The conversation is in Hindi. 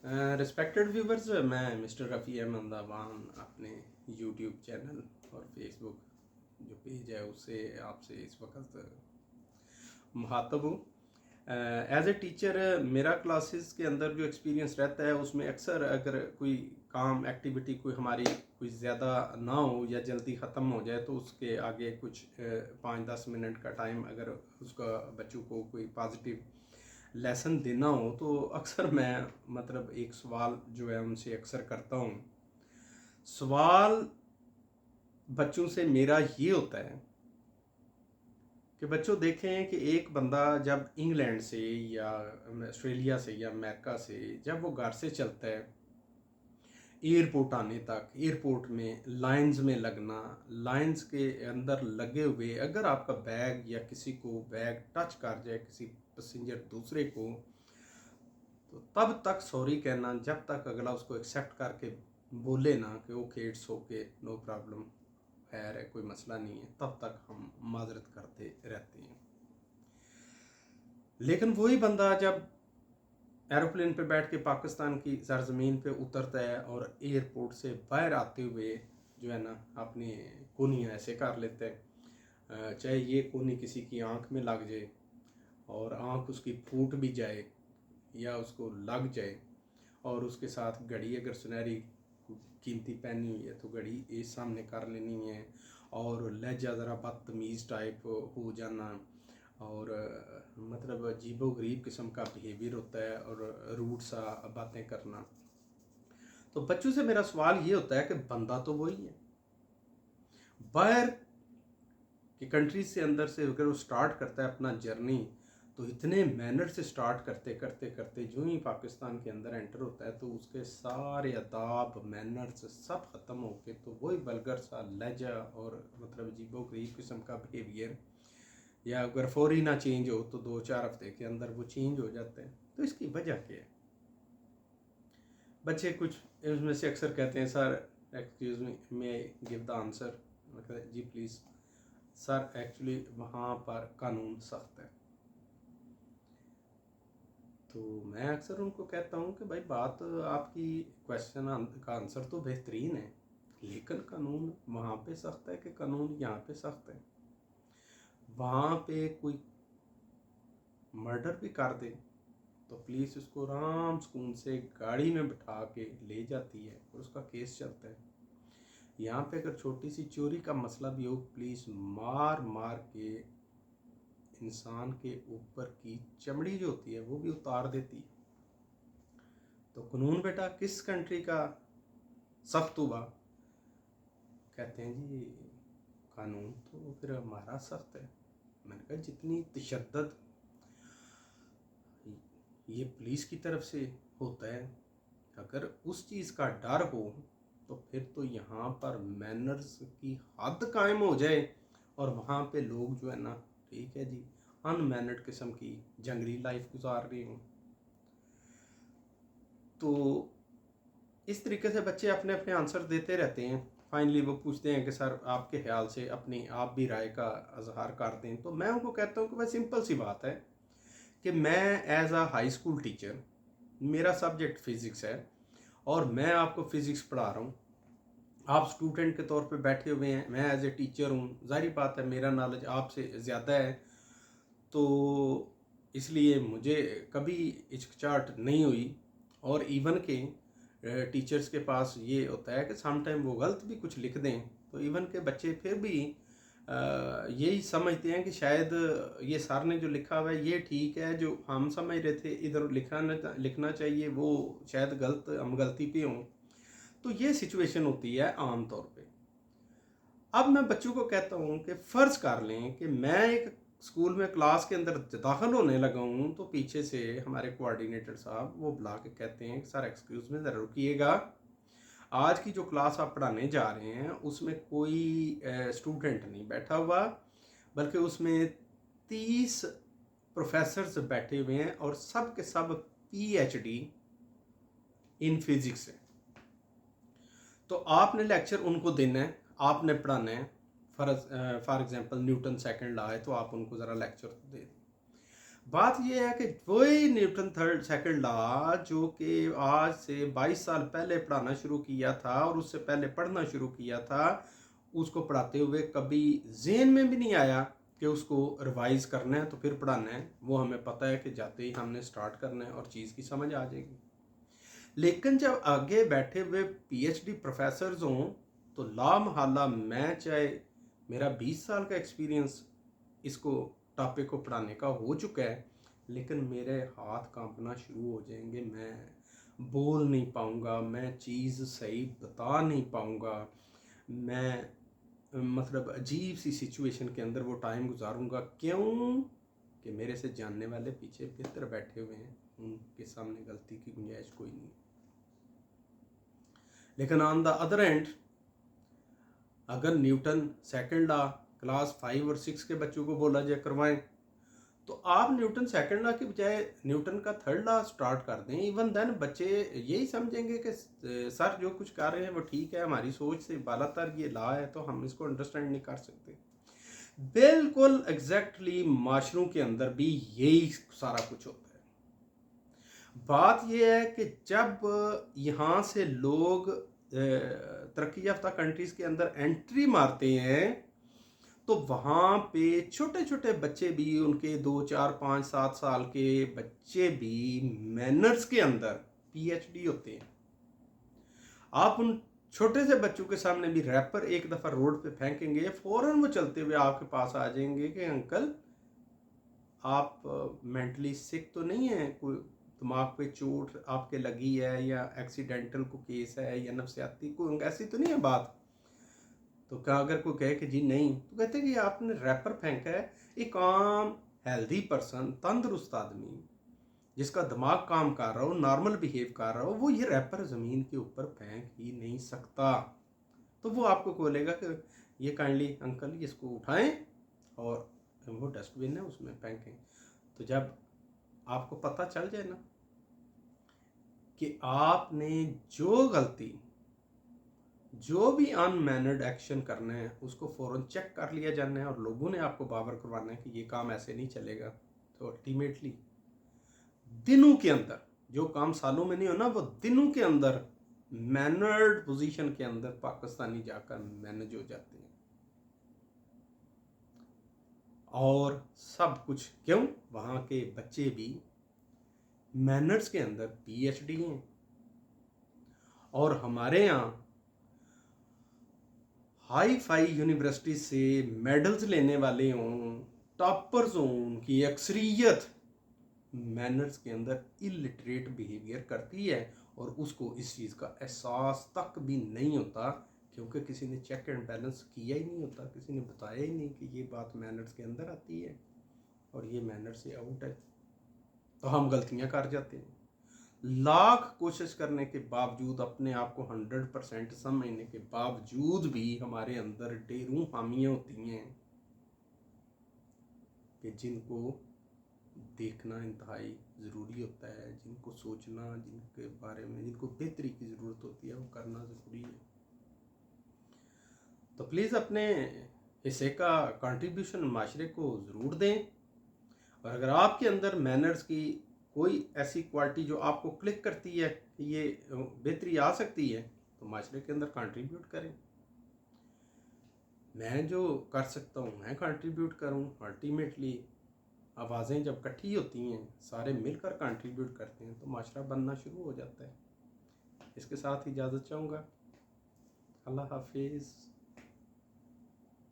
रिस्पेक्टेड व्यूवर्स, मैं मिस्टर रफ़ी अहमद अवान अपने यूट्यूब चैनल और फेसबुक जो पेज है उससे आपसे इस वक्त मुखातब हूँ। एज ए टीचर मेरा क्लासेस के अंदर जो एक्सपीरियंस रहता है उसमें अक्सर अगर कोई काम एक्टिविटी कोई हमारी कोई ज़्यादा ना हो या जल्दी ख़त्म हो जाए तो उसके आगे कुछ 5-10 मिनट का टाइम अगर उसका बच्चों को कोई पॉजिटिव लेसन देना हो तो अक्सर मैं मतलब एक सवाल जो है उनसे अक्सर करता हूँ। सवाल बच्चों से मेरा ये होता है कि बच्चों देखें कि एक बंदा जब इंग्लैंड से या ऑस्ट्रेलिया से या अमेरिका से जब वो घर से चलता है एयरपोर्ट आने तक, एयरपोर्ट में लाइंस में लगना, लाइंस के अंदर लगे हुए अगर आपका बैग या किसी को बैग टच कर जाए किसी पैसेंजर दूसरे को तो तब तक सॉरी कहना, जब तक अगला उसको एक्सेप्ट करके बोले ना कि okay it's okay no problem, खैर है कोई मसला नहीं है, तब तक हम माजरत करते रहते हैं। लेकिन वही बंदा जब एरोप्लेन पे बैठ के पाकिस्तान की सरजमीन पे उतरता है और एयरपोर्ट से बाहर आते हुए जो है ना अपनी कोनियाँ ऐसे कर लेता है, चाहे ये कोनी किसी की आंख में लग जाए और आंख उसकी फूट भी जाए या उसको लग जाए, और उसके साथ घड़ी अगर सुनहरी कीमती पहनी हुई है तो घड़ी ये सामने कर लेनी है, और लहजा ज़रा बदतमीज़ टाइप हो जाना, और मतलब अजीबो गरीब किस्म का बिहेवियर होता है और रूड सा बातें करना। तो बच्चों से मेरा सवाल ये होता है कि बंदा तो वही है, बाहर की कंट्री से अंदर से अगर वो स्टार्ट करता है अपना जर्नी तो इतने मैनर से स्टार्ट करते करते करते जो ही पाकिस्तान के अंदर एंटर होता है तो उसके सारे अदाब मैनर्स सब ख़त्म होके तो वही बलगर सा लहजा और मतलब अजीबो गरीब किस्म का बिहेवियर, या अगर फौरी ना चेंज हो तो 2-4 हफ्ते के अंदर वो चेंज हो जाता है। तो इसकी वजह क्या है? बच्चे कुछ उसमें से अक्सर कहते हैं sir excuse me may give the answer, मतलब जी प्लीज़ सर एक्चुअली वहाँ पर कानून सख्त है। तो मैं अक्सर उनको कहता हूँ कि भाई बात आपकी क्वेश्चन का आंसर तो बेहतरीन है, लेकिन कानून वहाँ पे सख्त है कि कानून यहाँ पे सख्त है। वहाँ पे कोई मर्डर भी कर दे तो पुलिस उसको आराम सुकून से गाड़ी में बिठा के ले जाती है और उसका केस चलता है। यहाँ पे अगर छोटी सी चोरी का मसला भी हो पुलिस मार मार के इंसान के ऊपर की चमड़ी जो होती है वो भी उतार देती है। तो कानून बेटा किस कंट्री का सख्त हुआ? कहते हैं जी कानून तो फिर हमारा सख्त है। मैंने कहा जितनी तशद्दद ये पुलिस की तरफ से होता है, अगर उस चीज़ का डर हो तो फिर तो यहाँ पर मैनर्स की हद कायम हो जाए और वहाँ पे लोग जो है ना ठीक है जी अनमैनर्ड किस्म की जंगली लाइफ गुजार रहे हों। तो इस तरीके से बच्चे अपने अपने आंसर देते रहते हैं। फाइनली वो पूछते हैं कि सर आपके ख्याल से अपनी आप भी राय का इजहार कर दें। तो मैं उनको कहता हूँ कि भाई सिंपल सी बात है कि मैं as a high school teacher, मेरा सब्जेक्ट फ़िज़िक्स है और मैं आपको फ़िज़िक्स पढ़ा रहा हूँ। आप स्टूडेंट के तौर पे बैठे हुए हैं, मैं एज ए टीचर हूँ, ज़ाहिर बात है मेरा नॉलेज आपसे ज़्यादा है, तो इसलिए मुझे कभी हिचकिचाहट नहीं हुई। और इवन के टीचर्स के पास ये होता है कि सम टाइम वो गलत भी कुछ लिख दें तो इवन के बच्चे फिर भी यही समझते हैं कि शायद ये सर ने जो लिखा हुआ है ये ठीक है, जो हम समझ रहे थे इधर लिखना चाहिए वो शायद गलत, हम गलती पे हों। तो ये सिचुएशन होती है आम तौर पे। अब मैं बच्चों को कहता हूँ कि फ़र्ज़ कर लें कि मैं एक स्कूल में क्लास के अंदर दाखिल होने लगा हूँ तो पीछे से हमारे कोऑर्डिनेटर साहब वो बुला के कहते हैं कि सर एक्सक्यूज़ में ज़रा रुकिएगा, आज की जो क्लास आप पढ़ाने जा रहे हैं उसमें कोई स्टूडेंट नहीं बैठा हुआ, बल्कि उसमें 30 प्रोफेसर्स बैठे हुए हैं और सब के सब पीएचडी इन फिज़िक्स है। तो आपने लेक्चर उनको देना है, आपने पढ़ाना है। For example Newton second law है तो आप उनको ज़रा लेक्चर दे दें। बात ये है कि वही न्यूटन थर्ड सेकंड लॉ जो कि आज से 22 साल पहले पढ़ाना शुरू किया था और उससे पहले पढ़ना शुरू किया था, उसको पढ़ाते हुए कभी ज़हन में भी नहीं आया कि उसको रिवाइज करना है तो फिर पढ़ाना है। वो हमें पता है कि जाते ही हमने स्टार्ट करना है और चीज़ की समझ आ जाएगी। लेकिन जब आगे बैठे हुए पीएचडी प्रोफेसर्स हों तो लामहला मैं चाहे मेरा 20 साल का एक्सपीरियंस इसको टॉपिक को पढ़ाने का हो चुका है, लेकिन मेरे हाथ कांपना शुरू हो जाएंगे, मैं बोल नहीं पाऊँगा, मैं चीज़ सही बता नहीं पाऊँगा, मैं मतलब अजीब सी सिचुएशन के अंदर वो टाइम गुजारूँगा। क्यों कि मेरे से जानने वाले पीछे बेहतर बैठे हुए हैं, उनके सामने गलती की गुंजाइश कोई नहीं। लेकिन ऑन द अदर एंड अगर न्यूटन सेकंड लॉ क्लास 5 और 6 के बच्चों को बोला जाए करवाएं, तो आप न्यूटन सेकंड लॉ की बजाय न्यूटन का थर्ड लॉ स्टार्ट कर दें। इवन देन बच्चे यही समझेंगे कि सर जो कुछ कर रहे हैं वो ठीक है, हमारी सोच से बालातर ये लॉ है तो हम इसको अंडरस्टैंड नहीं कर सकते। बिल्कुल एग्जैक्टली माशरों के अंदर भी यही सारा कुछ होता है। बात यह है कि जब यहाँ से लोग तरक्की याफ्ता कंट्रीज़ के अंदर एंट्री मारते हैं तो वहाँ पे छोटे छोटे बच्चे भी, उनके 2 4 5 7 साल के बच्चे भी मैनर्स के अंदर पीएचडी होते हैं। आप उन छोटे से बच्चों के सामने भी रैपर एक दफ़ा रोड पे फेंकेंगे, फ़ौरन वो चलते हुए आपके पास आ जाएंगे कि अंकल आप मेंटली सिक तो नहीं है, कोई दिमाग पे चोट आपके लगी है या एक्सीडेंटल को केस है या नफसियाती कोई ऐसी तो नहीं है बात। तो क्या अगर कोई कहे कि जी नहीं, तो कहते हैं कि आपने रैपर फेंका है। एक आम हेल्दी पर्सन, तंदुरुस्त आदमी जिसका दिमाग काम कर रहा हो, नॉर्मल बिहेव कर रहा हो, वो ये रैपर ज़मीन के ऊपर फेंक ही नहीं सकता। तो वो आपको बोलेगा कि ये काइंडली अंकल इसको उठाएं और वो डस्टबिन है उसमें फेंकें। तो जब आपको पता चल जाए ना कि आपने जो गलती, जो भी अनमैनर्ड एक्शन करना है उसको फ़ौरन चेक कर लिया जाना है और लोगों ने आपको बावर करवाना है कि ये काम ऐसे नहीं चलेगा, तो अल्टीमेटली दिनों के अंदर, जो काम सालों में नहीं होना वो दिनों के अंदर मैनर्ड पोजीशन के अंदर पाकिस्तानी जाकर मैनेज हो जाते हैं। और सब कुछ क्यों, वहाँ के बच्चे भी मैनर्स के अंदर पीएचडी हैं। और हमारे यहाँ हाई फाई यूनिवर्सिटी से मेडल्स लेने वाले हों, टॉपर्स हों, उनकी अक्सरियत मैनर्स के अंदर इलिटरेट बिहेवियर करती है और उसको इस चीज़ का एहसास तक भी नहीं होता, क्योंकि किसी ने चेक एंड बैलेंस किया ही नहीं होता, किसी ने बताया ही नहीं कि ये बात मैनर्स के अंदर आती है और ये मैनर से आउट है। तो हम गलतियां कर जाते हैं। लाख कोशिश करने के बावजूद, अपने आप को 100% समझने के बावजूद भी हमारे अंदर ढेरों खामियां होती हैं कि जिनको देखना इंतहाई ज़रूरी होता है, जिनको सोचना, जिनके बारे में जिनको बेहतरी की ज़रूरत होती है वो करना ज़रूरी है। तो प्लीज़ अपने हिस्से का कंट्रीब्यूशन माशरे को ज़रूर दें। और अगर आपके अंदर मैनर्स की कोई ऐसी क्वालिटी जो आपको क्लिक करती है कि ये बेहतरी आ सकती है, तो माशरे के अंदर कंट्रीब्यूट करें। मैं जो कर सकता हूँ मैं कंट्रीब्यूट करूँ। अल्टीमेटली आवाज़ें जब इकट्ठी होती हैं, सारे मिलकर कंट्रीब्यूट करते हैं, तो माशरा बनना शुरू हो जाता है। इसके साथ इजाज़त चाहूँगा। अल्लाह हाफिज़।